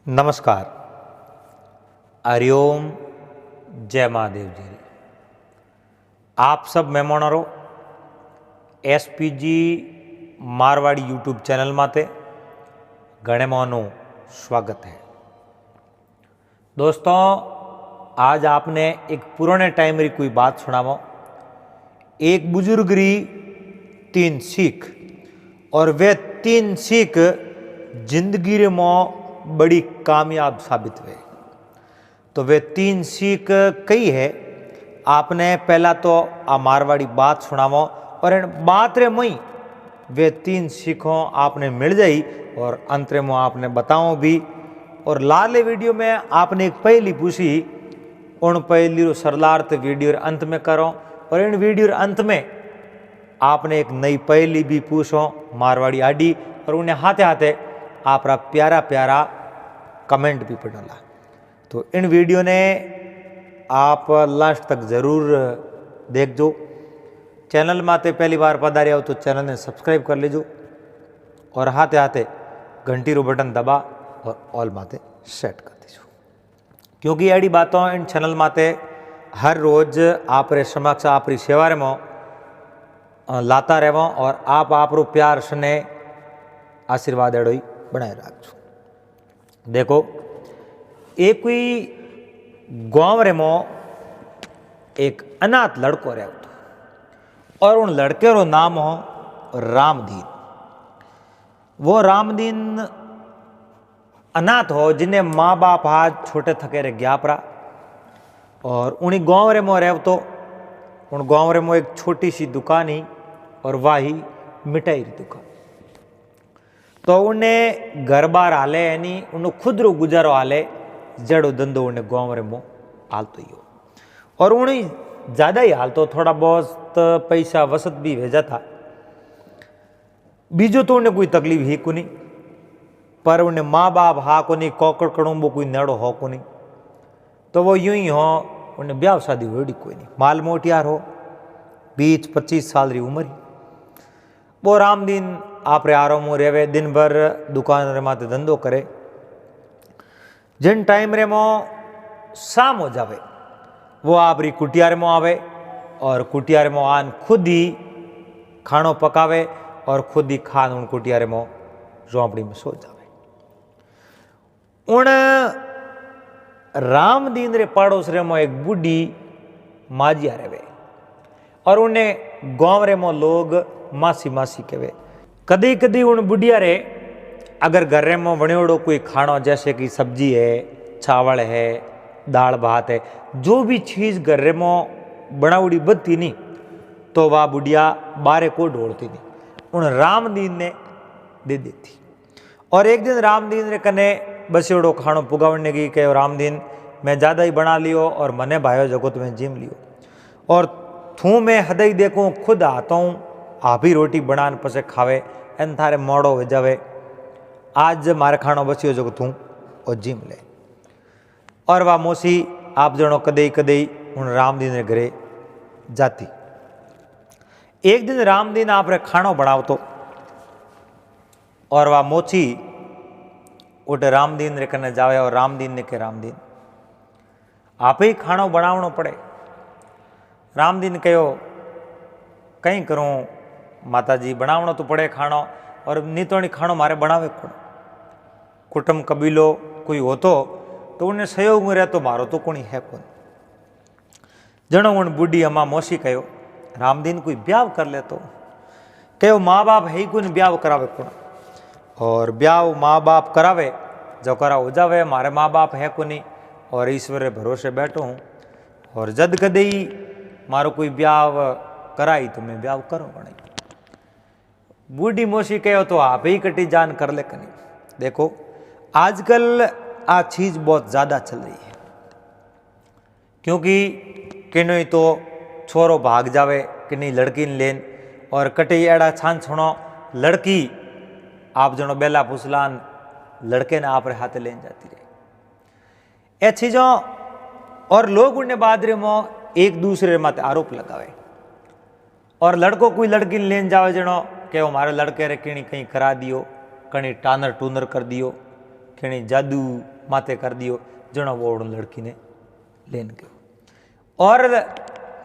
नमस्कार। हरिओम। जय महादेव जी। आप सब मेहमानों एसपीजी मारवाड़ी यूट्यूब चैनल माते घणे मानो स्वागत है। दोस्तों, आज आपने एक पुराने टाइम री कोई बात सुनावो। एक बुजुर्ग री 3 सीख और वे 3 सीख जिंदगी रे में बड़ी कामयाब साबित हुए। तो वे 3 सीख कई है। आपने पहला तो आ मारवाड़ी बात सुनावो और इन बात रे मई वे 3 सीखों आपने मिल जाई और अंत में आपने बताओ भी। और लाले वीडियो में आपने एक पहली पूछी, उन पहली रो सरलार्थ वीडियो रे अंत में करो और इन वीडियो रे अंत में आपने एक नई पहली भी पूछो मारवाड़ी आडी और उन्हें हाथे हाथे आपरा प्यारा प्यारा कमेंट भी पढ़ला। तो इन वीडियो ने आप लास्ट तक ज़रूर देखजो। चैनल माते पहली बार पधारे हो तो चैनल ने सब्सक्राइब कर लीजो और हाथे हाथे घंटी रो बटन दबा और ऑल माते सेट कर दीजो, क्योंकि एडी बातों इन चैनल माते हर रोज आप रे समक्ष आप री सेवा रे में लाता रहेवो और आप रो प्यार स्ने आशीर्वाद एडो ही बनाए रखो। देखो, एक कोई गांव रे में एक अनाथ लड़को रहता और उन लड़के रो नाम हो रामदीन। वो रामदीन अनाथ हो जिन्हें माँ बाप आज छोटे थके रे गया परा और उन्हीं गांव रे में रहतो। उन गांव रे में एक छोटी सी दुकान ही और वाही मिठाई री दुकान। तो उन्हें घर बार हाले यानी उन्हें खुद रो गुजारो हाले जड़ो धंधो उन्हें गांव रे में हालतो ही हो और उन्हें ज़्यादा ही हालतो, थोड़ा बहुत पैसा वसत भी भेजा था। बीजो तो उन्हें कोई तकलीफ ही को नहीं, पर उन्हें माँ बाप हा को नहीं, कोकड़ कड़ुम्बो कोई नेड़ो हो को नहीं। तो वो यूं ही हो, उन्हें ब्याह शादी होड़ी कोई नहीं। माल मोटियार हो, 20-25 साल री उम्र ही। वो रामदीन आप रे आराम में रेवे, दिन भर दुकान रे माते धंधो करे। जिन टाइम रे मो शाम हो जावे वो आप री कुटिया रे मो आवे और कुटिया रे मो आन खुद ही खानो पकावे और खुद ही खान उन कुटिया रे मो झोंपड़ी में सो जावे। उन रामदीन रे पड़ोस रे मो एक बूढ़ी माजिया रेवे और उन्हें गांव रे मो लोग मासी मासी कहवे। कदी कदी उन बुढ़िया रे अगर घर रे में वणियोड़ो कोई खानो जैसे कि सब्जी है, चावल है, दाल भात है, जो भी चीज़ घर रे में बनावड़ी बदती नहीं तो वह बुढ़िया बारे को ढोलती नहीं, उन रामदीन ने दे देती। और एक दिन रामदीन रे कने बसियोड़ो खानो पुगावने की कहो, रामदीन मैं ज़्यादा ही बना लियो और मने भायो जगो तुम्हें जिम लियो और थू मैं हदई देखूँ खुद आता हूँ, आप ही रोटी बनान पसे खावे एन थारे मोड़ो हो जावे। आज मारे खानो बसियो जो तू और जिम ले। और वह मौसी आप जनो कदई कदई उन रामदीन रे घरे जाती। एक दिन रामदीन आप रे खानो बनाव तो और वह मोची उठ रामदीन रे कने जावे और रामदीन ने के रामदीन आप ही खानो बनावनो पड़े। रामदीन कहो कहीं करूँ माताजी, बनावनो तो पड़े खानो और नहीं तो नहीं खानो मारे बनावे पड़ो। कुटुंब कबीलो कोई हो तो उन्हें सहयोग में रहे तो मारो तो कोई है कौन। जनो उन बुढ़ी अम्मा मौसी कहो रामदीन कोई ब्याह कर ले तो कहो माँ बाप है ही कोई ब्याह करावे कौन और ब्याह माँ बाप करावे जो करा हो जावे। मारे माँ बाप है को नहीं और ईश्वर भरोसे बैठो हूँ और जद कदे ही मारो कोई ब्याह कराई तो मैं ब्याह करूँ बने। बूढ़ी मौसी कहो तो आप ही कटी जान कर ले कनी। देखो, आजकल आ चीज बहुत ज़्यादा चल रही है, क्योंकि किन्हीं तो छोरो भाग जावे किन्हीं लड़की ने लेन और कटे एड़ा छान छोड़ो लड़की आप जनो बेला फुसलान लड़के ने आप रे हाथे लेन जाती रहे। ए चीज़ों और लोग उन्हें बाद रे मो एक दूसरे माते आरोप लगावे और लड़को कोई लड़की ने लेन जावे जनो के हमारे लड़के रे किणी कहीं करा दियो, कहीं टानर टूनर कर दियो, कहीं जादू माथे कर दियो। जनो वो लड़की ने लेन गयो। और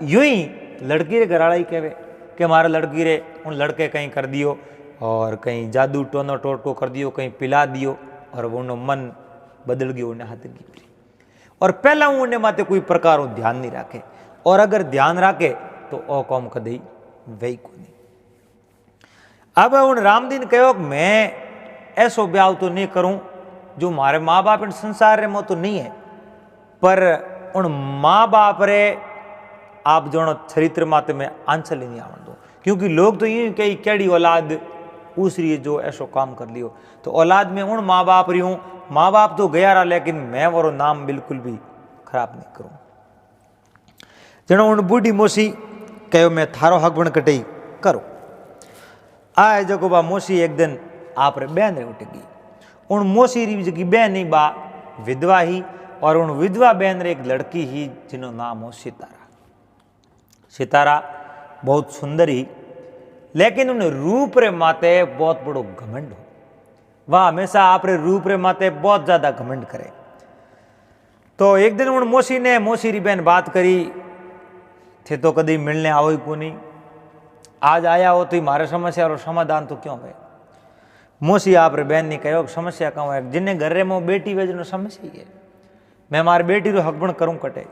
यूं ही लड़की रे घरवाला ही कहे कि मारे लड़की रे उन लड़के कहीं कर दियो और कहीं जादू टोनो टोटको कर दियो, कहीं पिला दियो और वो मन बदल गयो, उन्हें हाथ की। और पहला उन्हें माते कोई प्रकार ध्यान नहीं रखे, और अगर ध्यान रखे तो ओ कौम कदई वही को नहीं। अब उन रामदीन कहो मैं ऐसो ब्याह तो नहीं करूं जो मारे माँ बाप इन संसार रे में तो नहीं है, पर उन माँ बाप रे आप जो चरित्र माते में आंचल नहीं आवन दो, क्योंकि लोग तो यूं कही केड़ी औलाद उसरी जो ऐसो काम कर लियो। तो औलाद में उन माँ बाप रही हूं, माँ बाप तो गया रहा, लेकिन मैं वो नाम बिल्कुल भी खराब नहीं करूं। जनो उन बूढ़ी मोसी कहो मैं थारो हक बन कटई करो। आए जो बा मोसी एक दिन आप रे बहन रे उठ गई। उन मोसी री जी बहन ही बा विधवा ही, और उन विधवा बहन रे एक लड़की ही जिनो नाम हो सितारा। सितारा बहुत सुंदर ही, लेकिन उन रूप रे माते बहुत बड़ो घमंड हो। वह हमेशा आप रे रूप रे माते बहुत ज्यादा घमंड करे। तो एक दिन उन मोसी ने मोसी री बहन बात करी थे तो कभी मिलने आओ ही को नहीं, आज आया हो तो ही मारे समस्या और समाधान तो क्यों है। मोसी आप रे बहन ने कहो समस्या कहूँ है, जिन्हें घर रे में बेटी वेजनो समस्या ही है, मैं मारे बेटी रो हकबण करूँ कटे,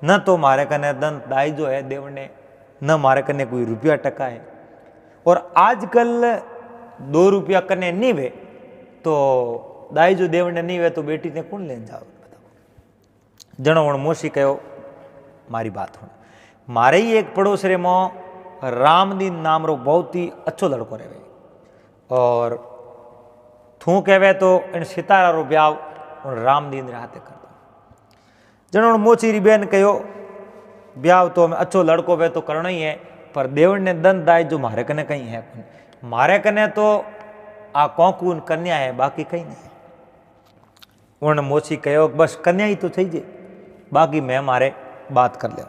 न तो मारे कने दंत दाई जो है देवने, न मारे कने कोई रुपया टका है, और आजकल 2 रुपया कने नहीं वे तो दाई जो देवने नहीं वे तो बेटी ने कौन लेन जाओ बताओ। जनो उन मोसी कहो मारी बात हो, मारे ही एक पड़ोस रे मो रामदीन नाम रो बहुत ही अच्छो लड़को रहे, और थू कहवे तो इन सितारा रो ब्याह उन रामदीन रे हाथे कर दो। जनो उन मोची री बहन कहो ब्याह तो हमें अच्छो लड़को वे तो करना ही है, पर देवण ने दंत दाय जो मारे कने कहीं है, मारे कने तो आ कौकून कन्या है, बाकी कहीं नहीं है। उन मोची कहो बस कन्या ही तो चाहिए, बाकी मैं मारे बात कर ले।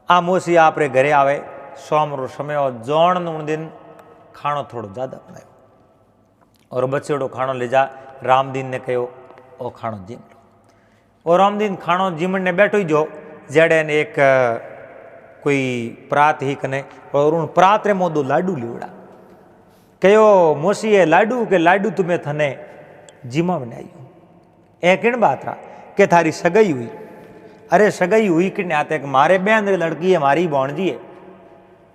आ मोसी आप रे घरे आवे, सोम रो समय और जौन उन दिन खाणो थोड़ो ज्यादा बनायो, और बचेड़ो खाणो ले जा। रामदीन ने कहो ओ खाणो जीम लो, और रामदीन खाणो जीमन ने बैठो ही जो जेड़े ने एक कोई प्रात ही कने, और उन प्रात रे मोदो लाडू लीवड़ा। कहो मोसी है लाडू के लाडू तुम्हें थने जीमा बनाई हूं। ए किन बात रहा के थारी सगाई हुई। अरे सगाई हुई कि नहीं आते, मारे बहन लड़की है, हमारी भौणजी है,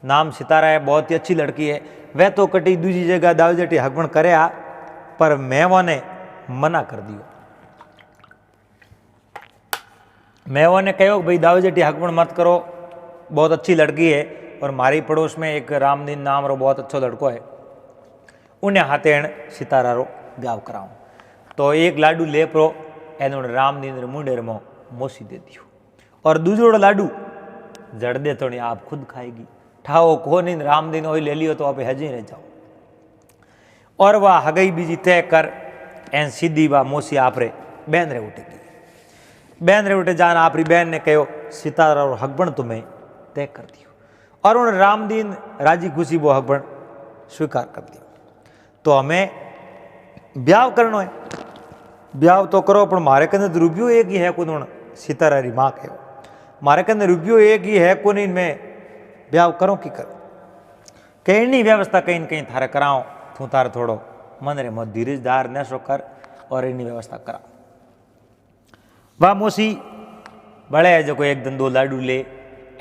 नाम सितारा है, बहुत ही अच्छी लड़की है। वह तो कटी दूसरी जगह दावजेटी हकबण करे आ, पर मैं वो ने मना कर दियो। मैं वो ने कहो भाई दावजेटी हकबण मत करो, बहुत अच्छी लड़की है, और हमारी पड़ोस में एक रामदीन नाम रो बहुत अच्छा लड़को है, उन्हें हाथे सितारा रो ब्याह कराऊं। तो एक लाडू ले प्रो एनो रामदीन रे मुंडे रे मोसी दे दियो, और दूसरो लाडू जड़ दे तो नहीं आप खुद खाएगी, ठाओ को नहीं रामदीन वही ले लियो तो आप हजी रह जाओ। और वह हगई बीजी तय कर एन सीधी वह मोसी आप रे बहन रे उठेगी। बहन रे उठे जान आप री बहन ने कहो सितारा और हकबण तुम्हें तय कर दियो, और उन रामदीन राजी खुशी वो हकबण स्वीकार कर दियो। तो हमें ब्याह करना है, ब्याह तो करो, पर मारे कने रुपयो एक ही है कौन, सितारा री माँ कहो मारे कने रुपयो एक ही है कौन, मैं ब्याह करो कि करो, कहीं नहीं व्यवस्था कहीं कहीं थारे कराओ, तू तारे थोड़ो मन रे मत धीरज धार न सो कर, और इन्हीं व्यवस्था करा। वाह मोसी बड़े जो कोई एक दिन 2 लाडू ले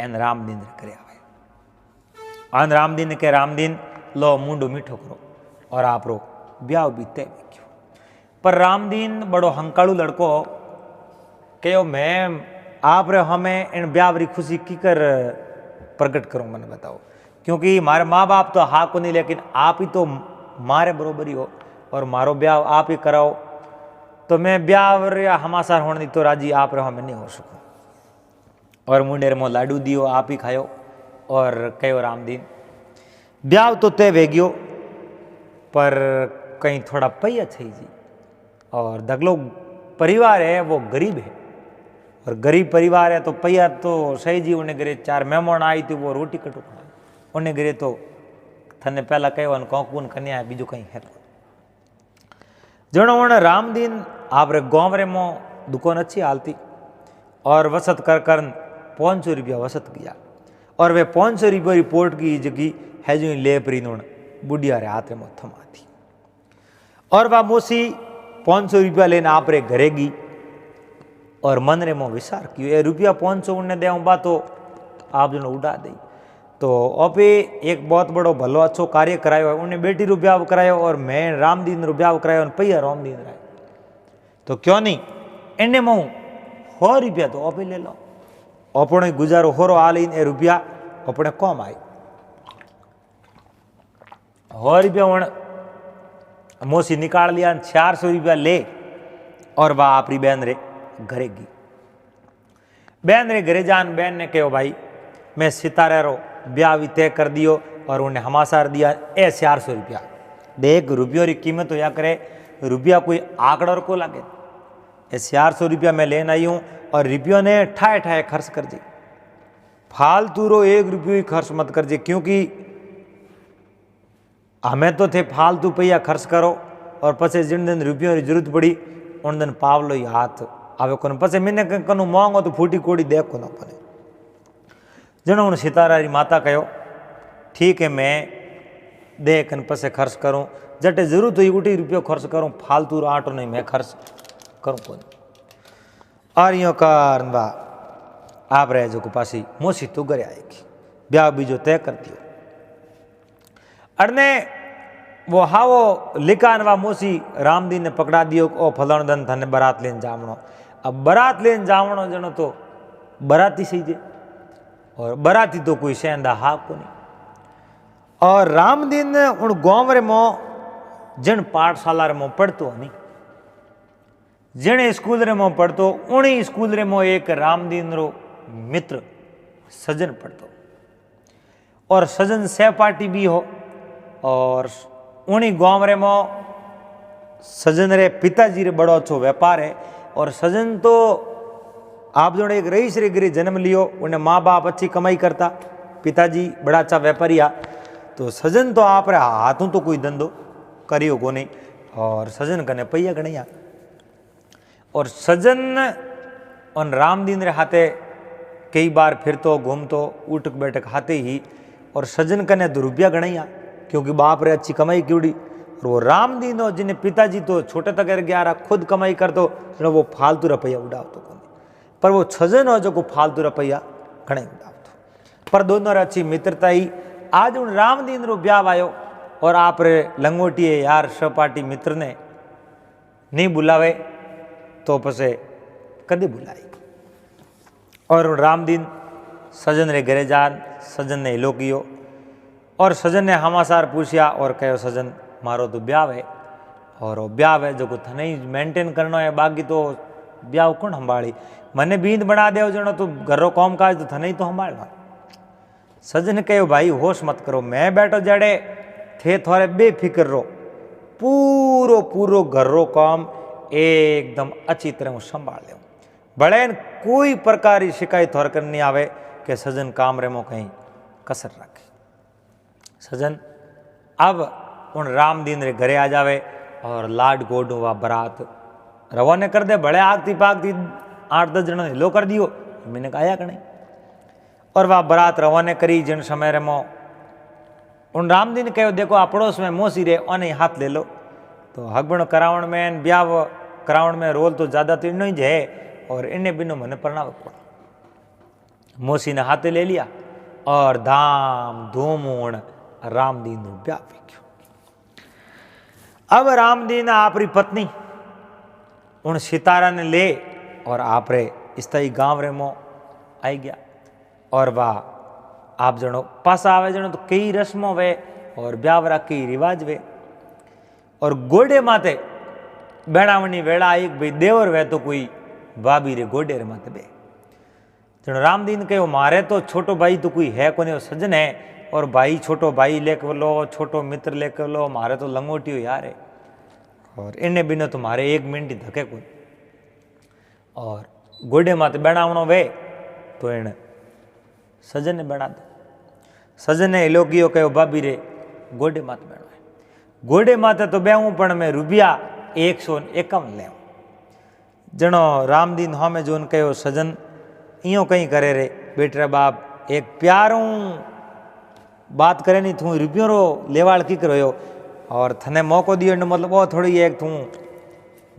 एन रामदीन करे आवे। आन रामदीन के रामदीन लो मुंडो मीठो करो, और आप रो ब्याह भी तय क्यों। पर रामदीन बड़ो हंकाड़ू लड़को कहो मैं आप रे हमें इन ब्याह री खुशी की कर प्रकट करूं, मैंने बताओ, क्योंकि मारे माँ बाप तो हाँ को नहीं, लेकिन आप ही तो मारे बरोबरी हो, और मारो ब्याह आप ही कराओ, तो मैं ब्याह या हमासार होने तो राजी आप रहो, मैं नहीं हो सकूँ। और मुंडे मो लाडू दियो, आप ही खायो, और कहो रामदीन ब्याह तो तय वे गयो, पर कहीं थोड़ा पैया चाहिए जी, और दगलो परिवार है वो गरीब है, और गरीब परिवार है तो पैया तो सही जी। उन्हें घरे 4 मेहमान आई थी, वो रोटी कटो खाए, उन्हें घरे तो थने पहला कहो कौन कन्या है, बीजू कहीं है। जनो रामदीन आप रे गाँव रे मो दुकान अच्छी हालती और वसत कर 500 रुपया वसत किया और वे 500 रुपया रिपोर्ट की जगह है जो ले प्रीनोण बुढ़िया रे हाथ में थमा थी और वह मोसी 500 रुपया लेने आप रे घरेगी और मन रे मो विचार कियो ये रुपया 500 उन्हें दे बा तो आप जो उड़ा दी तो अब एक बहुत बड़ो भलो अच्छो कार्य करायो उन्हें बेटी रुपया करायो और मैं रामदीन रुपया करायो और पैया रामदीन राय तो क्यों नहीं इन्हें मऊ 100 रुपया तो आप ले लो अपने गुजारो होरो आ लीन ए रुपया अपने कम आई 100 रुपया मोसी निकाल लिया 400 रुपया ले और वह आपरी बहन रे घरे गई बहन रे घरे जान बहन ने कहो भाई मैं सितारे रो ब्याह भी तय कर दियो और उन्हें हमासार दिया 400 रुपया देख रुपयों की कीमत होया करे रुपया कोई आंकड़ा को लगे 400 रुपया मैं लेन आई हूँ और रुपयों ने ठाए ठाए खर्च कर दी फालतू रो 1 रुपये ही खर्च मत कर जी क्योंकि हमें तो थे फालतू पैया खर्च करो और पछे जिन दिन रुपयों की जरूरत पड़ी उन दिन पावलो ही हाथ आवे को पछे मैंने कनु मांगो तो फूटी कोड़ी देख को अपने जनो उन सितारा री माता कहो ठीक है मैं दे कन पसे खर्च करूँ जटे जरूरत हुई उठी रुपयो खर्च करूँ फालतू आटो नहीं मैं खर्च करूँ कौन और यो कारण बा आप रहे जो पासी मोसी तो घरे आएगी ब्याह बीजो तय कर दियो अरने वो हावो लिकान वा मोसी रामदीन ने पकड़ा दियो ओ फलाण दन थाने बारात लेन जावणो अब बारात लेन जावणो जनो तो बाराती सही जे और बाराती तो कोई सेंदा हा को नहीं और रामदीन उन गांव रे मो जन पाठशाला रे मो पढ़तो नहीं जने स्कूल रे मो पढ़तो उनी स्कूल रे मो एक रामदीन रो मित्र सजन पढ़तो और सजन सहपाठी भी हो और उनी गांव रे मो सजन रे पिताजी रे बड़ो अच्छो व्यापार है और सजन तो आप जो एक रईस रे गिरे जन्म लियो उन्हें माँ बाप अच्छी कमाई करता पिताजी बड़ा अच्छा व्यापारी आ तो सजन तो आप रे हाथों तो कोई धंधो करियो को नहीं और सजन कने पैया गणिया और सजन उन रामदीन रे हाथे कई बार फिरतो घूमतो उठक बैठक हाथे ही और सजन कने तो रुपया गणिया क्योंकि बाप रे अच्छी कमाई क्योड़ी और वो रामदीन हो जिन्हें पिताजी तो छोटे तक ग्यारह खुद कमाई करतो वो फालतू रुपया उड़ावतो को पर वो सजन हो जो को फालतू रुपया घणे उड़ावतो पर दोनों रे अच्छी मित्रता ही आज उन रामदीन रो ब्याह आयो और आप रे लंगोटिए यार सहपाठी मित्र ने नहीं बुलावे तो पसे कदे बुलाई और रामदीन सजन रे घरे जान सजन ने हिलो कियो और सजन ने हमासार पूछया और कहो सजन मारो तो ब्याह है और वो ब्याह है जो को थने मेंटेन करना है बाकी तो ब्याह कौन संभाली मने बींद बना दे जनो तो घरों काम काज तो थने तो संभालना सजन ने कहो भाई होश मत करो मैं बैठो जड़े थे थोड़े बेफिक्र रो पूरो पूरो घरों काम एकदम अच्छी तरह संभाल ले बड़े कोई प्रकार की शिकायत थोड़ कर नहीं आवे कि सजन काम रे मो कहीं कसर रखे सजन अब उन रामदीन रे घरे आ जावे और लाड गोड वा बरात रवाने कर दे बड़े आगती पागती 8-10 जन हिलो कर दियो मैंने आया कि नहीं और वह बरात रवाने करी जिन समय रे मो उन रामदीन कहो देखो आ पड़ोस में मोसी रे ओने हाथ ले लो तो हगबण करावण में ब्याह करावण में रोल तो ज़्यादा तो इनो ही है और इन्हें बिनो मने परणाव पड़ा मोसी ने हाथे ले लिया और धाम धूम रामदीन नो ब्याह वीख्यो अब रामदीन आपरी पत्नी उन सितारा ने ले और आप रे स्थाई गांव रे मो आई गया और वाह आप जनो पासा आवे जनो तो कई रस्मों वे और ब्यावरा कई रिवाज वे और गोडे माते बेणावनी वेड़ा एक भाई देवर वे तो कोई भाभी रे गोडे रे माते बे जनो रामदीन कहो मारे तो छोटो भाई तो कोई है कोने सजन है और भाई छोटो भाई लेकर लो छोटो मित्र लेकर लो मारे तो लंगोटी हो यार है और इन्हें बिना तुम्हारे 1 मिनट ही धके को और गोडे माते बेणावणो वे तो इन सजन ने बना दे सजन ने लोगियो कहो भाभी रे गोडे माते बेणो है गोडे माते तो बेहूँ पण मैं रुपया 151 ले जनो रामदीन हमें जोन कहो सजन इं कहीं करे रे बेटा बाप एक प्यारू बात करे नहीं तू रुपयो रो लेवाड़ की करो और थने मौको दियो मतलब वो थोड़ी एक तू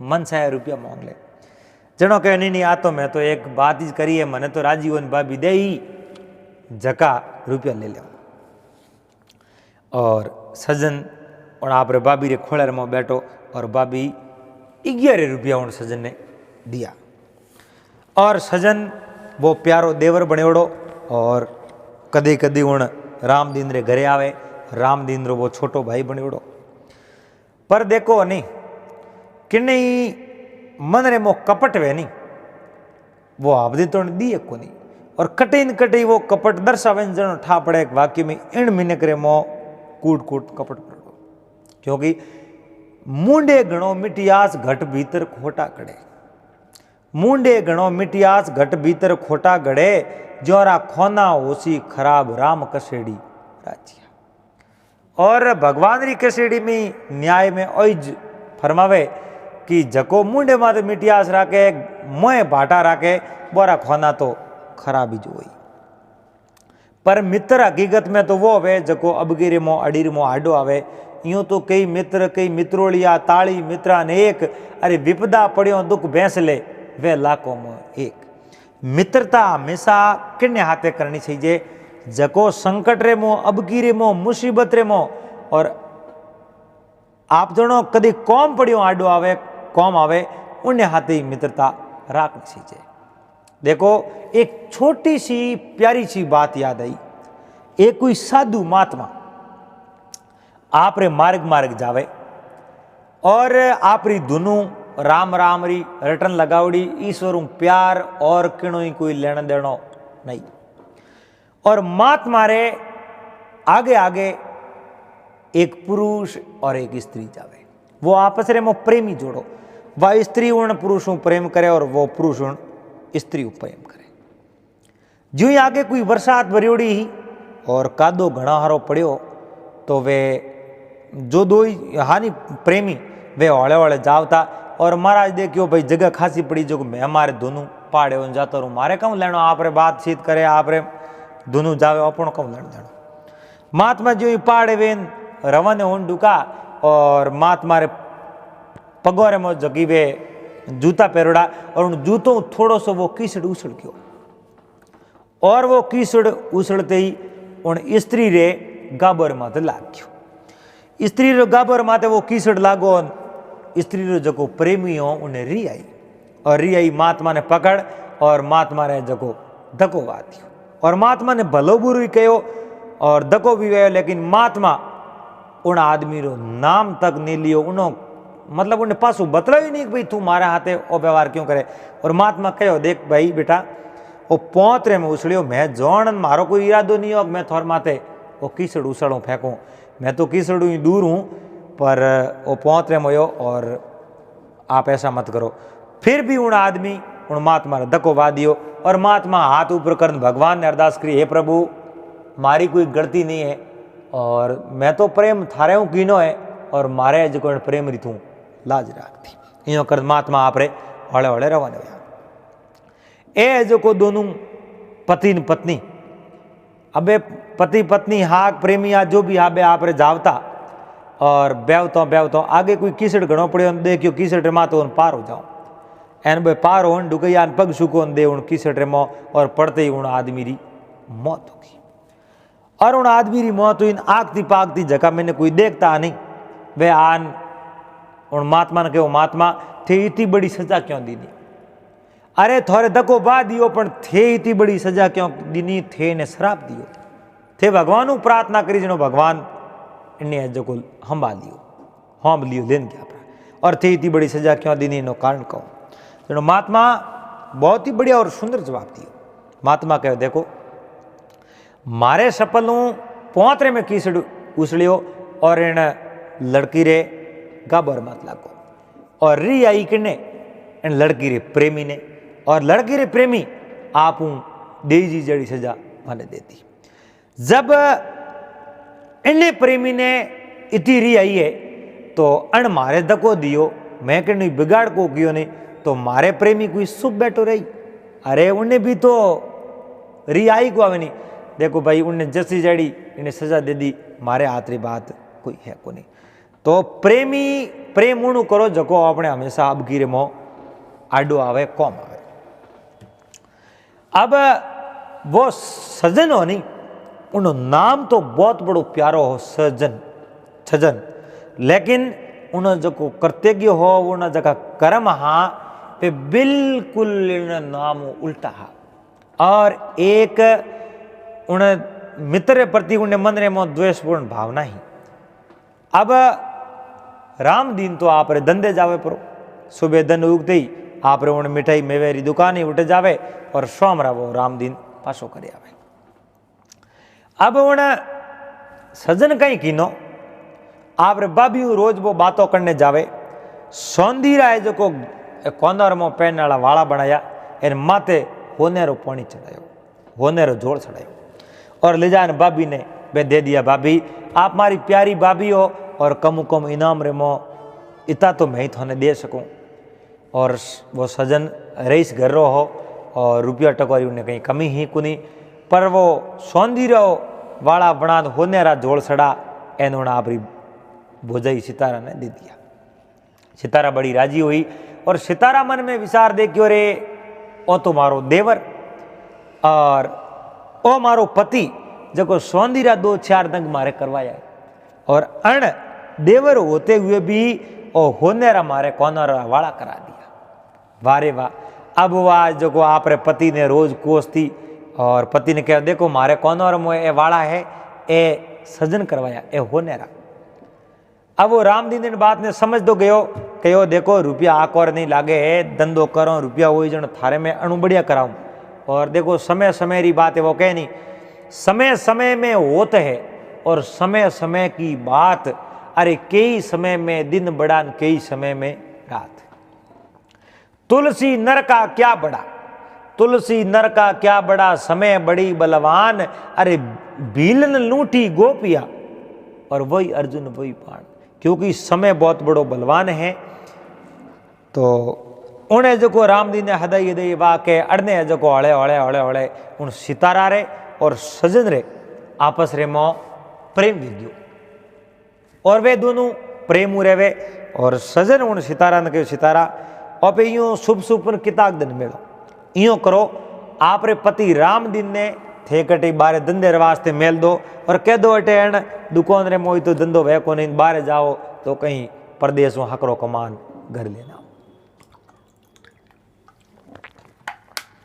मन से रुपया मांग ले। जनो कहे नहीं नहीं आ तो मैं तो एक बात ही करी है मैंने तो राजी हो भाभी दे ही जका रुपया ले लो। और सजन और आप रे भाभी रे खोलर में बैठो और भाभी 11 रुपया उन सजन ने दिया। और सजन वो प्यारो देवर बनेवड़ो और कदे कदे उन रामदीन रे घरे आवे, रामदीन रो वो छोटो भाई बनेवड़ो। पर देखो नहीं कि नहीं मन रे मो कपट वे नहीं वो आपदी तो दिए को नहीं और कटे वो कपट दर्शावे जनो ठा पड़े एक वाक्य में इन मिनक रे मो कूट कूट कपट पड़ो क्योंकि मुंडे गणो मिटियास घट भीतर खोटा गड़े, मुंडे गणो मिटियास घट भीतर खोटा गड़े जोरा खोना होसी खराब राम कसेड़ी राजिया। और भगवान री कसेड़ी में न्याय में ओइज फरमावे कि जको मुंडे माते मिटियास राखे मोए भाटा राखे बोरा खोना तो खराबी जो हुई। पर मित्र हकीकत में तो वो वे जको अबगिरे मो अडीर मो आडो आवे। यूं तो कई मित्र कई मित्रोलिया ताली मित्रा ने एक अरे विपदा पड़ियो दुख भैंस ले वे लाखों में एक। मित्रता हमेशा किन्ने हाथे करनी चाहिए जको संकट रे मो अबकी रे मो मुसीबत रे मो और आप जनो कदी कौम पड़ियो आडो आवे कौम आवे उन्हें हाथे ही मित्रता रखनी चाहिए। देखो एक छोटी सी प्यारी सी बात याद आई। एक कोई साधु महात्मा आप रे मार्ग जावे और आप री दुनू राम राम री रटन लगावड़ी ईश्वर प्यार और किणो ही कोई लेना देनो नहीं। और महात्मा रे आगे आगे एक पुरुष और एक स्त्री जावे वो आपस रे मो प्रेमी जोड़ो वह स्त्री उन पुरुषों प्रेम करे और वो पुरुष उन स्त्री प्रेम करे। जो ही आगे कोई बरसात भरियोड़ी ही और कादो घना हारो पड़ियो तो वे जो दो हानि प्रेमी वे हौले हौले जावता और महाराज देखियो भाई जगह खासी पड़ी जो मैं हमारे दोनों पहाड़े उन जाता रहूँ मारे कम लेनो आप रे बातचीत करे आप रे दोनों जावे अपन कम लेनो देनो। महात्मा जो ही पहाड़े वेन रवाने होन डुका और महात्मा रे पगोरे में जगी वे जूता पहरोड़ा और उन जूतों थोड़ो सो वो कीसड़ उछल गयो और वो कीसड़ उछलते ही उन स्त्री रे गाबर माते लाग गयो। स्त्री रे गाबर माते वो कीसड़ लागो स्त्री रो जको प्रेमी हो उन्हें री आई और री आई महात्मा ने पकड़ और महात्मा ने जको धको वादियो और महात्मा ने भलो बुरी कहो और धको भी गयो लेकिन महात्मा उन आदमी रो नाम तक नहीं लियो उन्हों मतलब उन्हें पासू बतलायो ही नहीं कि भाई तू मारे हाथे ओ व्यवहार क्यों करे। और महात्मा कहो देख भाई बेटा वो पोतरे में उछलियो मैं जौन मारो कोई इरादो नहीं हो मैं थोर माथे वो कीसड़ उछड़ू फेंकूँ मैं तो कीसड़ू ही दूर हूँ पर वो पोतरे में हो और आप ऐसा मत करो। फिर भी उन आदमी उन महात्मा ने धक्को वादियो और महात्मा हाथ ऊपर कर भगवान ने अरदास करी हे प्रभु मारी कोई गलती नहीं है और मैं तो प्रेम थारे हूँ कीनो है और मारे जो प्रेम रीतू लाज राखती इन कर महात्मा आप रे हौले हौले रवाने हुआ। ए जो को दोनों पति न पत्नी अबे पति पत्नी हाक प्रेमी या जो भी हाबे आप रे जावता और बेवतो आगे कोई कीसड़ घणो पड़े देखियो कीसड़ रे मातो पार हो जाओ एन बे पार हो डुकैया पग सुको दे उन कीसड़ रे मो और पड़ते ही उन आदमी री मौत होगी। और उन आदमी री मौत हुई आगती पागती जगह मैंने कोई देखता नहीं वे आन उन महात्मा ने कहो महात्मा थे इतनी बड़ी सजा क्यों दीनी अरे थोड़े धक्को बा दियो पर थे इतनी बड़ी सजा क्यों दीनी थे ने श्राप दियो थे भगवान प्रार्थना करी जनो भगवान इन्हें जो को हम लियो लेन क्या और थे इतनी बड़ी सजा क्यों दीनी नो कारण कहो जनो महात्मा बहुत ही बढ़िया और सुंदर जवाब दियो। महात्मा कहो देखो मारे सपलू पोतरे में कीसड़ उछलियो और इन लड़की रे गाबर मत लागो और री आई किने इन लड़की रे प्रेमी ने और लड़की रे प्रेमी आप देजी जड़ी सजा माने देती। जब इन प्रेमी ने इतनी री आई है तो अण मारे धक्को दियो मैं कि नहीं बिगाड़ को कियो नहीं तो मारे प्रेमी कोई सुख बैठो रही, अरे उन्हें भी तो रियाई को आवे नहीं। देखो भाई उन्हें जैसी जड़ी इन्हें सजा दे दी, मारे हाथ री बात कोई है को नहीं। तो प्रेमी प्रेम उणु करो जको अपने हमेशा अब गिरे मो आडो आवे कौम आवे। अब वो सजन हो नहीं, उन नाम तो बहुत बड़ो प्यारो हो सजन छजन, लेकिन उन जो कर्तव्य हो उन जगह कर्म हाँ पे बिल्कुल नाम उल्टा हा। और एक उन मित्र प्रति उन्हें मन रे मो द्वेषपूर्ण भावना ही। अब राम दिन तो आप रे धंधे जावे परो, सुबह दिन उगते ही आप रे उन मिठाई मेवेरी दुकान ही उठे जावे और शाम रा वो राम दिन पासो करे आवे। अब उन सजन कहीं कीनो आप रे बाबी रोज वो बातों करने जावे, सौंधी राय जो को कोनर मो पहनने वाला वाला बनाया एर माथे होनेरो पानी चढ़ायो, होनेरो जोड़ चढ़ायो और ले जाने बाबी ने बे दे दिया, भाभी आप मारी प्यारी भाभी हो और कम इनाम रे मो इतना तो मैं ही थोने दे सकूं। और वो सजन रईस घर रो हो और रुपया टकोरी उन्हें कहीं कमी ही कुनी, पर वो सौंधी रहो वाला बना होनेरा जोड़ सड़ा एनोना आपरी भोजाई सितारा ने दे दिया। सितारा बड़ी राजी हुई और सितारा मन में विचार दे क्यों रे ओ तो मारो देवर और ओ मारो पति जो सौंदीरा 2-4 दंग मारे करवाया है और अण देवर होते हुए भी ओ होनेरा मारे कोनरा वाला करा दिया। वारे वाह। अब वाह जो को आप रे पति ने रोज कोसती और पति ने कहा देखो मारे कोनर में ए वाला है ए सजन करवाया ए होनेरा। अब वो राम दिन बात ने समझ तो गयो कहो देखो रुपया आकोर नहीं लागे है, धंधो करो रुपया हो जन थारे में अणु बढ़िया कराऊं। और देखो समय समय री बात है वो कह नहीं, समय समय में होत है और समय समय की बात, अरे कई समय में दिन बड़ा कई समय में रात। तुलसी नर का क्या बड़ा, तुलसी नर का क्या बड़ा, समय बड़ी बलवान, अरे भीलन लूटी गोपिया और वही अर्जुन वही पाण। क्योंकि समय बहुत बड़ो बलवान है। तो उन्हें जो को राम दी ने हदई दई वाह के अड़ने जो को हड़े हड़े हड़े हड़े उन सितारा रे और सजन रे आपस रे मो प्रेम विद्यो और वे दोनों प्रेम रेवे और सजन उन सितारा ने कहो सितारा और यूं शुभ शुभ किताक दिन मिलो यूं करो आप रे पति राम दिन ने थे कटे बारे धंधे वास्ते मेल दो और कह दो अटे एन दुकान रे मोई तो धंधो वह को नहीं, बाहर जाओ तो कहीं परदेश में हकरो कमान घर लेना।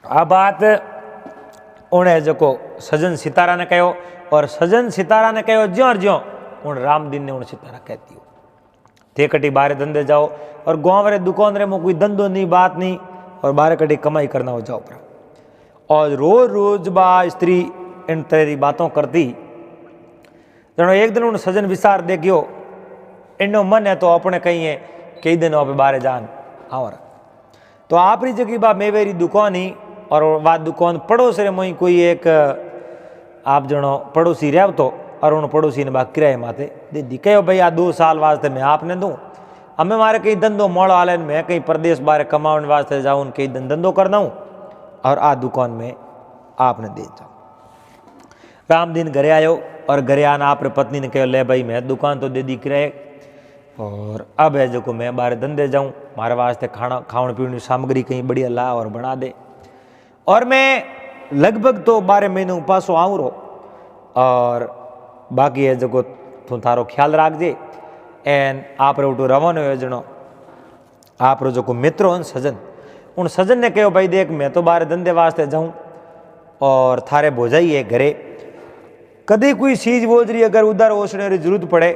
आ बात उन्हें जो को सजन सितारा ने कहो और सजन सितारा ने कहो ज्यों ज्यों उन राम दिन ने उन सितारा कहती हो थे कटी बाहर धंधे जाओ और गाँव रे दुकान रे में कोई धंधो नहीं बात नहीं और बाहर कटी कमाई करना हो जाओ पर। और रोज रोज बा स्त्री इन तेरी बातों करती जनो एक दिन उन सजन विचार देखियो इनो मन है तो अपने कहीं है कई दिन आप बाहर जान और तो आप री जगह बा मेवेरी दुकान ही और वह दुकान पड़ोस रे मोई कोई एक आप जनो पड़ोसी रह तो और उन पड़ोसी ने बा किराए माथे दे दी कहो भाई आ 2 साल वास्ते मैं आपने दूँ, हमें मारे कहीं धंधो मोड़ आले मैं कहीं प्रदेश बाहर कमाने वास्ते जाऊँ कहीं धंधो करना हूँ और आ दुकान में आपने दे जाओ। राम दिन घरे आयो और घरे आना आप रे पत्नी ने कहो ले भाई मैं दुकान तो दे दी किराए और अब है जो को मैं बाहर धंधे जाऊँ मारे वास्ते खाना खाने पीने सामग्री कहीं बढ़िया ला और बना दे और मैं लगभग तो 12 महीने पासो आऊँ रो और बाकी है जो को तू थारो ख्याल राखजे एन आप रे उठो रवानो योजनो आप रो जो को मित्रो सजन उन सजन ने कहो भाई देख मैं तो बाहर धंधे वास्ते जाऊँ और थारे भोजाई है घरे कभी कोई चीज बोझरी अगर उधर ओसने री जरूरत पड़े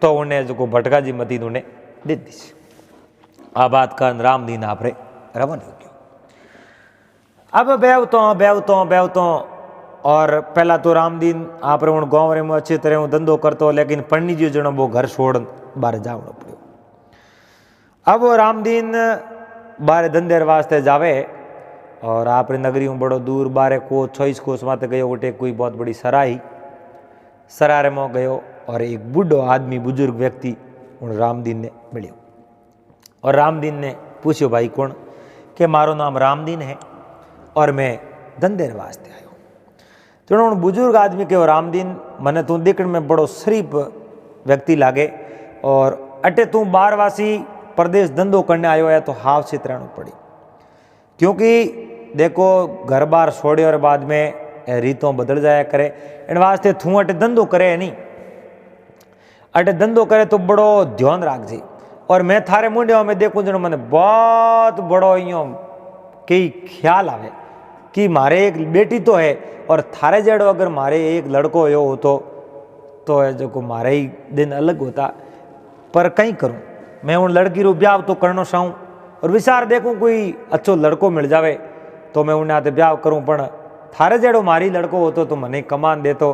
तो उन्हें जो को भटका जी मती उन्हें दे दी। आ बात का राम दिन आप रे रवन हो गयो। अब बेवतो और पहला तो राम दिन आप रे उन गाँव रे में अच्छी तरह धंधो करतो लेकिन पढ़नी जो जनो वो घर छोड़ बाहर जावनो पड़ो। अब वो राम दिन बारे धंधे वास्ते जावे और आप रे नगरी में बड़ो दूर बारे को 26 कोस माते गयो उठे कोई बहुत बड़ी सराही सरारे में गयो और एक बूढ़ो आदमी बुजुर्ग व्यक्ति उन राम दिन ने मिलियो और राम दिन ने पूछो भाई कौन? के मारो नाम रामदीन है और मैं धंधे वास्ते आयो। तो बुजुर्ग आदमी के रामदीन मने तू देखने में बड़ो शरीफ व्यक्ति लागे और अटे तू बारवासी प्रदेश धंधो करने आयो है तो हाव से रहना पड़ी, क्योंकि देखो घर बार छोड़े और बाद में रीतों बदल जाया करे। इन वास्ते तू अटे धंधो करे नहीं, अटे धंधो करे तो बड़ो ध्यान राखजे। और मैं थारे मुंडिया में देखूं जो मैंने बहुत बड़ो यो कई ख्याल आवे कि मारे एक बेटी तो है और थारे जेड़ो अगर मारे एक लड़को यो होतो तो जो को मारे ही दिन अलग होता। पर कहीं करूं मैं उन लड़की रो ब्याह तो करना चाहूँ और विचार देखूं कोई अच्छो लड़को मिल जावे तो मैं उन्हें आते ब्याह करूं, पण थारे जेड़ो मारी लड़को होतो तो मने कमान देतो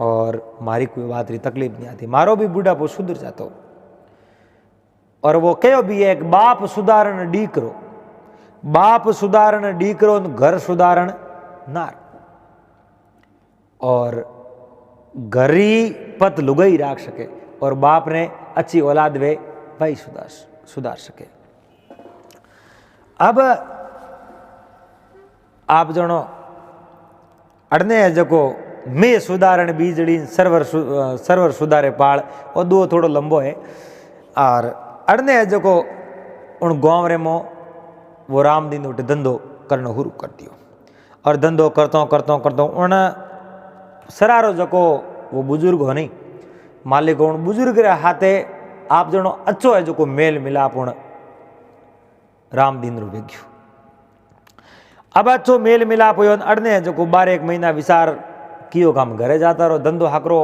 और मारी कोई बात री तकलीफ नहीं आती, मारो भी बूढ़ापो सुधर जातो। और वो कहो भी है एक बाप सुधारण डीकरो, बाप सुधारण डीकरो घर सुधारण नार, और घरी पत लुगाई राख सके और बाप ने अच्छी औलाद वे भाई सुधार सके। अब आप जनो अड़ने जको मैं सुधारण बीजड़ी सर्वर सुधारे पाल और दो थोड़ो लंबो है। और अड़ने जको उन गाँव रे मो वो रामदीन उठे धंधो करना शुरू कर दियो और धंधो करतो उन सरारो जको वो बुजुर्ग हो नहीं मालिक उन बुजुर्ग रे हाथे आप जनो अच्छो है जो मेल मिलाप उन रामदीन रो वेग्यो। अब अच्छो मेल मिलाप हो अड़ने जो 12 महीना विचार कियो काम घरे जाता रहो धंधो हाकरो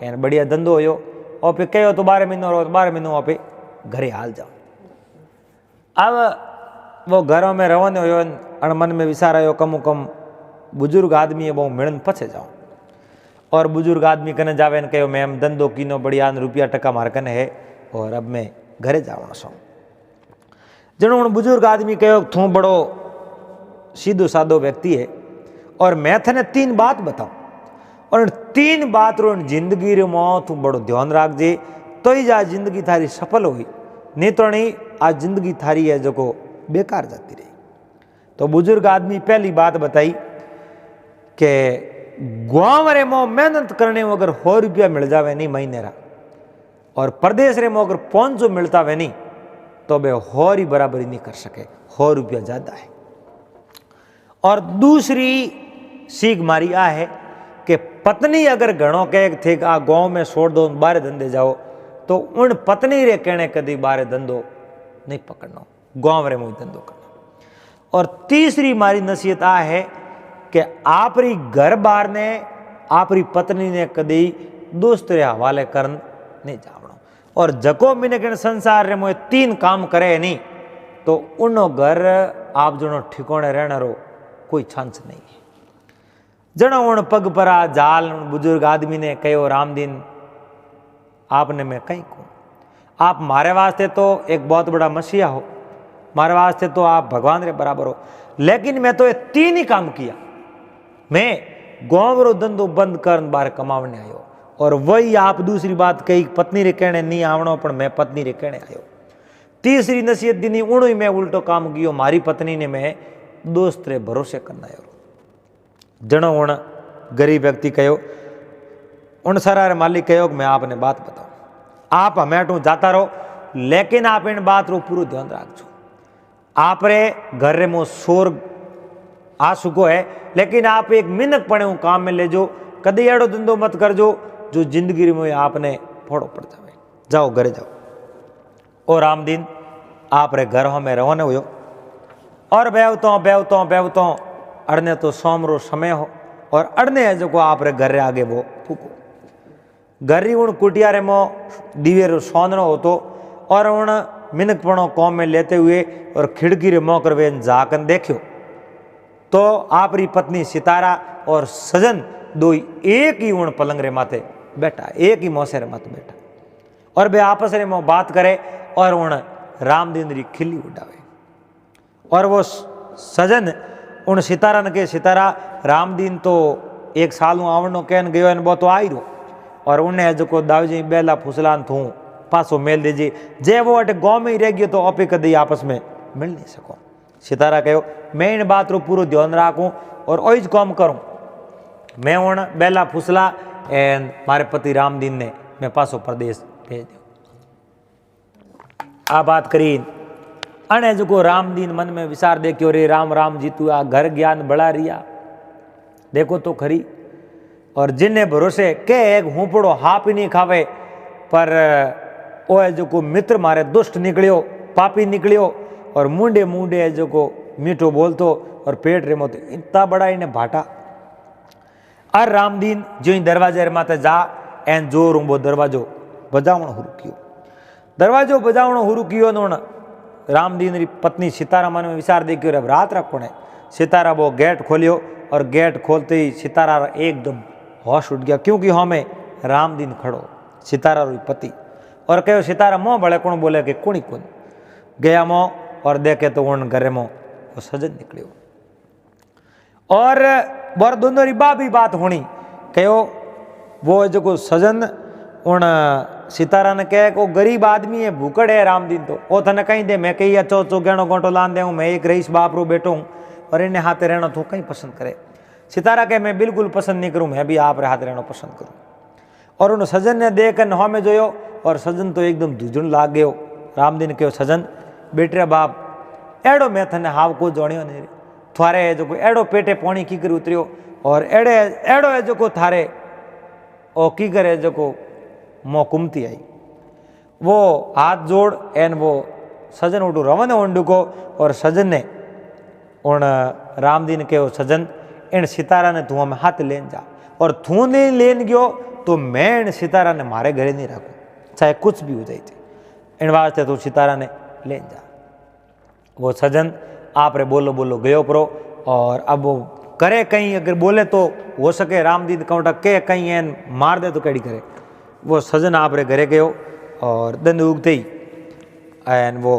एन बढ़िया धंधो हो और फिर कहो तो 12 महीनों रहो 12 महीनों पे घरे हाल जाओ। अब वो घरों में रवाने हो अण मन में विचार आयो कम कम बुजुर्ग आदमी है बहु मिलन पछे जाओ और बुजुर्ग आदमी कने जावे ने कहो मैम धंधो कीनो बढ़िया रुपया टका मार कने है और अब मैं घरे जावनो छो। जनो उन बुजुर्ग आदमी कहो तू बड़ो सीधो सादो व्यक्ति है और मैं थने 3 बात बताऊं और 3 बात रो जिंदगी रे मो तू बड़ो ध्यान राखजे तो ही जा जिंदगी थारी सफल हुई, नहीं तो नहीं आज जिंदगी थारी है जो को बेकार जाती रही। तो बुजुर्ग आदमी पहली बात बताई कि गाँव रे मो मेहनत करने में अगर 100 रुपया मिल जावे नहीं महीने रा और प्रदेश रे मो अगर 500 मिलता वे नहीं तो बे 100 ही बराबरी नहीं कर सके, 100 रुपया ज्यादा है। और दूसरी सीख मारी आ है कि पत्नी अगर घणो कहे थे आ गाँव में छोड़ दो बाहर धंधे जाओ तो उन पत्नी रे कहने कदी बाहर धंधो नहीं पकड़ना, गाँव रे मुझे धंधो करना। और तीसरी मारी नसीहत आ है कि आपरी घर बार ने आपरी पत्नी ने कदी दोस्त रे हवाले करन नहीं जावणो और जको मिनक संसार रे मुझे 3 काम करे नहीं तो उनो घर आप जनो ठिकाने रहना रो कोई चांस नहीं है। जनो उन पग परा जाल उन बुजुर्ग आदमी ने कहो रामदीन आपने मैं कहीं कहूँ, आप मारे वास्ते तो एक बहुत बड़ा मसीहा हो, मारे वास्ते तो आप भगवान रे बराबर हो, लेकिन मैं तो ये 3 ही काम किया। मैं गाँव रो धंधो बंद कर बाहर कमावने आयो और वही आप दूसरी बात कही पत्नी रे कहने नहीं आवणो पण मैं पत्नी रे कहने आयो। तीसरी नसीहत दी उणो ही मैं उल्टो काम कियो, मारी पत्नी ने मैं दोस्त रे भरोसे करना आयो। जनो उन गरीब व्यक्ति कहो उन सारा मालिक कहो कि मैं आपने बात बताऊं, आप हमें जाता रहो लेकिन आप इन बात रो पूरा ध्यान रखो। आप रे घर रे मो शोर आ सुको है लेकिन आप एक मिनक पड़े काम में ले जो कदी एड़ो धंधो मत कर जो जिंदगी में आपने फोड़ो पड़ जाए। जाओ घरे जाओ। और रामदीन आप रे घर में रवाना हुयो और बेवतो अड़ने तो सोमरो समय हो और अड़ने है जो आप रे घर रे आगे वो फूको घर उन कुटिया रे मो दिवे रो सोनरो होतो और उन मिनक पणो कौम में लेते हुए और खिड़की रे मो करवे जाकन देखियो तो आपरी पत्नी सितारा और सजन दो एक ही उन पलंग रे माथे बैठा, एक ही मौसे रे माथे बैठा और वे आपस रे मो बात करे और उन रामदीन री खिल्ली उड़ावे। और वो सजन उन सितारा ने कहे सितारा रामदीन तो 1 साल आवनो कहन गयो वो तो आई रो और उन्हें जो को दावजी बेला फुसलान थू पासो मेल दीजिए जे वो अटे गाँव में ही रह गयो तो आपे कदी आपस में मिल नहीं सको। सितारा कहो मैं इन बात रो पूरा ध्यान राखूं और ओई ज काम करूं। मैं हूँ बेला फुसला एंड मारे पति रामदीन ने मैं पासो प्रदेश भेज दियो। आ बात करी अने जो रामदीन मन में विचार देखियो रे राम राम जी तू आ घर ज्ञान बड़ा रिया देखो तो खरी। और जिन्ने भरोसे के एक हुपड़ो हाप ही नहीं खावे पर ओ है जो मित्र मारे दुष्ट निकलियो पापी निकलियो और मुंडे मुंडे है जो मीठो बोलतो और पेट रेमो तो इतना बड़ा इन्हें भाटा। और रामदीन जो ही दरवाजे माते जा एन जोर वो दरवाजो बजावणो हुरु कियो। दरवाजो बजावणो हुरु कियो नोण रामदीन री पत्नी सितारा मन में विचार देखियो रे रात रखो ने। सितारा वो गेट खोलियो और गेट खोलते ही सितारा एकदम होश उठ गया क्योंकि हमें रामदीन खड़ो सितारा री पति और कहो सितारा मोह बड़े कौन बोले कि कुणी कौन गया मोह और देखे तो उन घरे मोह वो सजन निकलियो। और बर दोनों री भी बात होनी कहो वो जो सजन उन सितारा ने कहे को गरीब आदमी है भूखड़ है रामदीन तो वो थने कहीं दे मैं कही चो चो गहणो गोटो लान दे मैं एक रईस बाप रो बैठो हूँ और इन्हें हाथे रहना तो कहीं पसंद करे। सितारा कहे मैं बिल्कुल पसंद नहीं करूँ मैं भी आप रे हाथ रहना पसंद करूँ। और उन सजन ने देख हाँ में जोयो और सजन तो एकदम दूजण लाग गयो। रामदीन कहो सजन बेटे बाप एड़ो मैं थने हाव को जोड़ियो नहीं थारे जो एड़ो पेटे पानी की कर उतरियो और एड़े एड़ो है जो थारे ओ की करे जो मोह कुमती आई। वो हाथ जोड़ एन वो सजन उठू रवन उंडू को और सजन ने उन रामदीन के वो सजन इन सितारा ने तू हमें हाथ लेन जा और तू नहीं लेन गयो तो मैं इन सितारा ने मारे घरे नहीं रखू चाहे कुछ भी हो जाए इन वास्ते तू सितारा ने लेन जा। वो सजन आप रे बोलो बोलो गयो परो और अब वो करे कहीं अगर बोले तो हो सके रामदीन कौटा के कहीं एन मार दे तो कड़ी करे। वो सजन आप रे घरे गयो और दंड उगते ही एन वो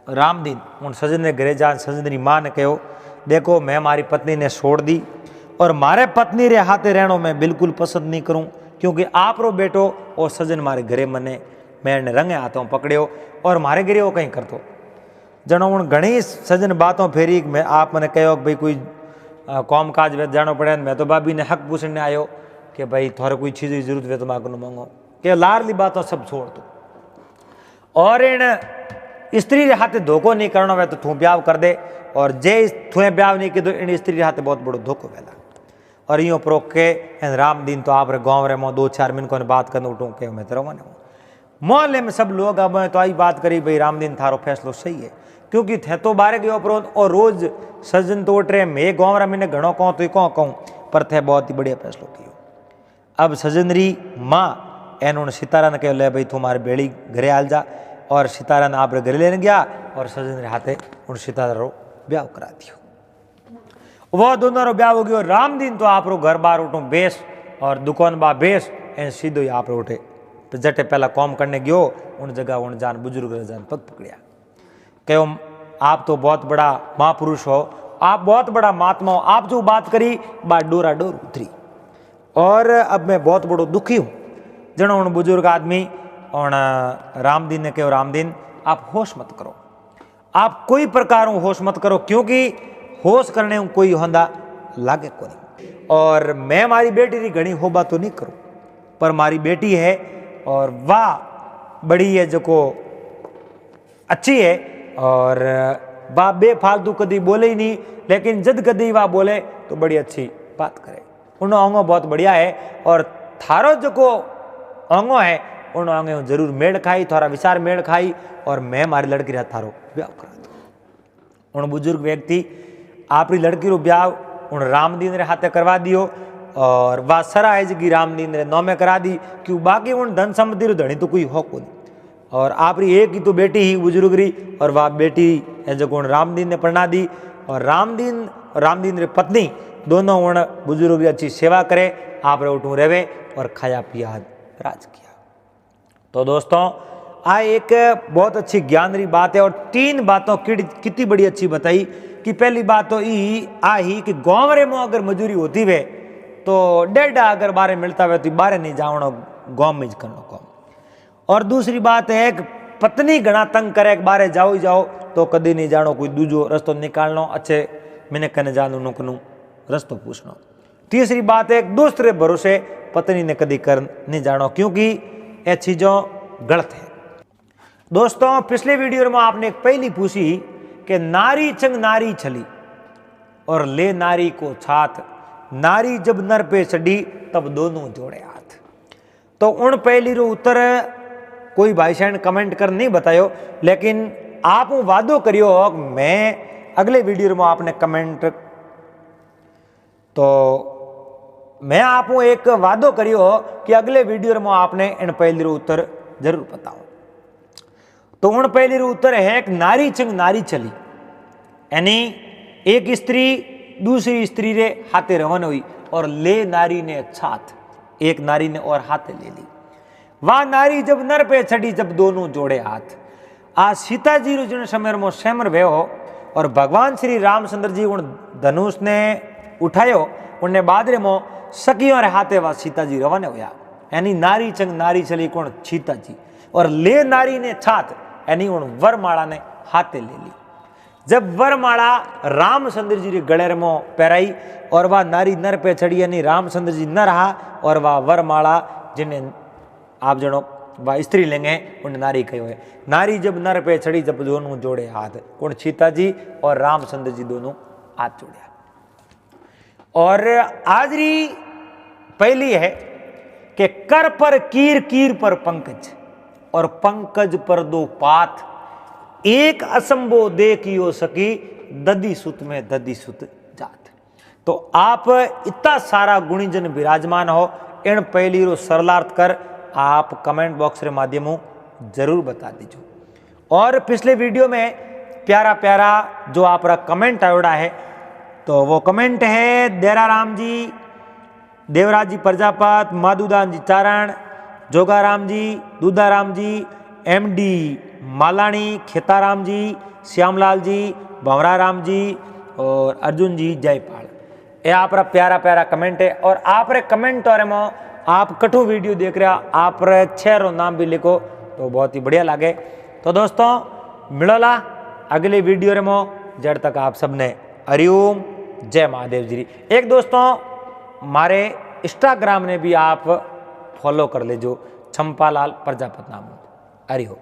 रामदीन उन सजन ने घरे जा सजन री माँ ने कहो देखो मैं हमारी पत्नी ने छोड़ दी और मारे पत्नी रे हाथे रहनो मैं बिल्कुल पसंद नहीं करूं क्योंकि आप रो बेटो और सजन मारे घरे मने मैं रंगे हाथों पकड़ियो और मारे घरे वो कहीं करतो जनो उन घनी सजन बातों फेरी मैं आप मैंने कहो भाई कोई कौम काज वे जानो पड़े मैं तो भाभी ने हक पूछने आयो कि भाई थोड़े कोई चीज़ की जरूरत है तो मैं मांगो कि लारली बातों सब छोड़ दो और इन स्त्री रे हाथे धोखो नहीं करना वे तो तू ब्याह कर दे और जे तुए ब्याह नहीं की तो इन स्त्री रे हाथे बहुत बड़ो धोखो वेला। और यूँ प्रोक के रामदीन तो आप रे गाँव रे मो 2-4 मिनट बात करने उठूँ के मैं तो रवाने मोहल्ले में सब लोग अब तो आई बात करी भाई रामदीन थारो फैसलो सही है क्योंकि थे तो बारे गयो पर और रोज सजन तो उठ रहे मैं गाँव रा मैंने घणो कहूँ तो कौन कहूँ पर थे बहुत ही बढ़िया फैसलो किया। अब सजन री माँ एन उन सितारा ने कहो ले भाई तुम्हारे बेड़ी घरे आल जा और सितारा ने आप रे घरे लेने गया और सजन रे हाथे उन सितारा रो ब्याह करा दियो। वो दोनों रो ब्याह हो गयो। रामदीन तो आप रो घर बार उठो बेस और दुकान बा बेस एन सीधो ही आप रो उठे तो जटे पहला कॉम करने गयो उन जगह उन जान बुजुर्ग जान पग पकड़िया कहो आप तो बहुत बड़ा महापुरुष हो आप बहुत बड़ा महात्मा हो आप जो बात करी बात डोरा डोर उतरी और अब मैं बहुत बड़ो दुखी हूँ। जनो उन बुजुर्ग आदमी और रामदीन ने कहो रामदीन आप होश मत करो आप कोई प्रकार होश मत करो क्योंकि होश करने कोई होंदा लागे को नहीं और मैं मारी बेटी की घनी होबा तो नहीं करूँ पर मारी बेटी है और वाह बड़ी है जो को अच्छी है और वाह बेफालतू कदी बोले ही नहीं लेकिन जद कदी वाह बोले तो बड़ी अच्छी बात करे। उन अंगों बहुत बढ़िया है और थारो जो को अंगों है उन अंगों जरूर मेड़ खाई थारा विचार मेड़ खाई और मैं मारी लड़की रहा थारो ब्याह करा दो। उन बुजुर्ग व्यक्ति आपरी लड़की रो ब्याह उन रामदीन रे हाथे करवा दियो और वह सरा है जी रामदीन रे नौमे करा दी क्यों बाकी उन धन संपत्ति रो धनी तो कोई हो को नहीं और आपरी एक ही तो बेटी ही बुजुर्ग री और वह बेटी है जो उन रामदीन ने पढ़ना दी और रामदीन रे पत्नी दोनों उन बुजुर्ग की अच्छी सेवा करे आप रे उठूँ रहे और खाया पिया राज किया। तो दोस्तों आ एक बहुत अच्छी ज्ञान री बात है और 3 बातों कितनी बड़ी अच्छी बताई कि पहली बात तो ही कि गाँव रे में अगर मजूरी होती वे तो डेढ़ा अगर बारे मिलता हुआ तो बारे नहीं जावनो गाँव में करना काम। और दूसरी बात है कि पत्नी घना तंग करे बारे जाओ ही जाओ तो कदी नहीं जानो कोई दूजो रस्तो निकालनो, अच्छे मैंने कने जानू नो कनू रस्तो पूछनो। तीसरी बात है दूसरे भरोसे पत्नी ने कदी कर नहीं जानो, क्योंकि ये चीज़ों गलत है। दोस्तों पिछले वीडियो में आपने एक पहली पूछी कि नारी चंग नारी छली और ले नारी को छात, नारी जब नर पे चढ़ी तब दोनों जोड़े हाथ। तो उन पहली रो उत्तर कोई भाई बहन कमेंट कर नहीं बतायो, लेकिन आप वादो करियो मैं अगले वीडियो में आपने कमेंट, तो मैं आप एक वादो करियो कि अगले वीडियो में आपने इन पहली रो उत्तर जरूर बताओ। तो उन पहली रो उत्तर है एक नारी चंग नारी चली, यानी एक स्त्री दूसरी स्त्री रे हाथे रवन हुई और ले नारी ने छात, एक नारी ने और हाथे ले ली। वह नारी जब नर पे चढ़ी जब दोनों जोड़े हाथ। आज सीता जी जिन समय में सेमर भयो और भगवान श्री रामचंद्र जी उन धनुष ने उठायो, उन्हें बादरे में सखियों रे हाथे वह सीता जी रवाना हुआ, यानी नारी चंग नारी चली कौन सीता जी, और ले नारी ने छात यानी उन वरमाला ने हाथे ले ली। जब वरमाला रामचंद्र जी के गले में पहराई और वह नारी नर पे चढ़ी, यानी रामचंद्र जी न रहा और वह वरमाला जिन्हें आप जनो वह स्त्री लेंगे उन्हें नारी कहे हुए। नारी जब नर पे चढ़ी जब दोनों जोड़े हाथ, कौन सीता जी और रामचंद्र जी दोनों हाथ जोड़े। और आजरी पहली है कि कर पर कीर कीर पर पंकज और पंकज पर दो पात, एक असंभो देखियो सकी ददी सुत में ददी सुत जात। तो आप इतना सारा गुणीजन विराजमान हो, इन पहली रो सरलार्थ कर आप कमेंट बॉक्स के माध्यम जरूर बता दीजिए। और पिछले वीडियो में प्यारा प्यारा जो आपका कमेंट आयोड़ा है, तो वो कमेंट है देराराम जी, देवराज जी प्रजापत, माधुदान जी चारण, जोगाराम जी, दूधाराम जी, एमडी मालानी, खेताराम जी, श्यामलाल जी, भंवराराम जी और अर्जुन जी जयपाल। ये आप प्यारा प्यारा कमेंट है। और आप कमेंट और में आप कठो वीडियो देख रहे, आप 6 नाम भी लिखो तो बहुत ही बढ़िया लगे। तो दोस्तों मिलोला अगले वीडियो रे मो, जब तक आप सबने हरिओम जय महादेव जी। एक दोस्तों मारे इंस्टाग्राम ने भी आप फॉलो कर लेजो, चंपालाल प्रजापत नाम। हरिओम।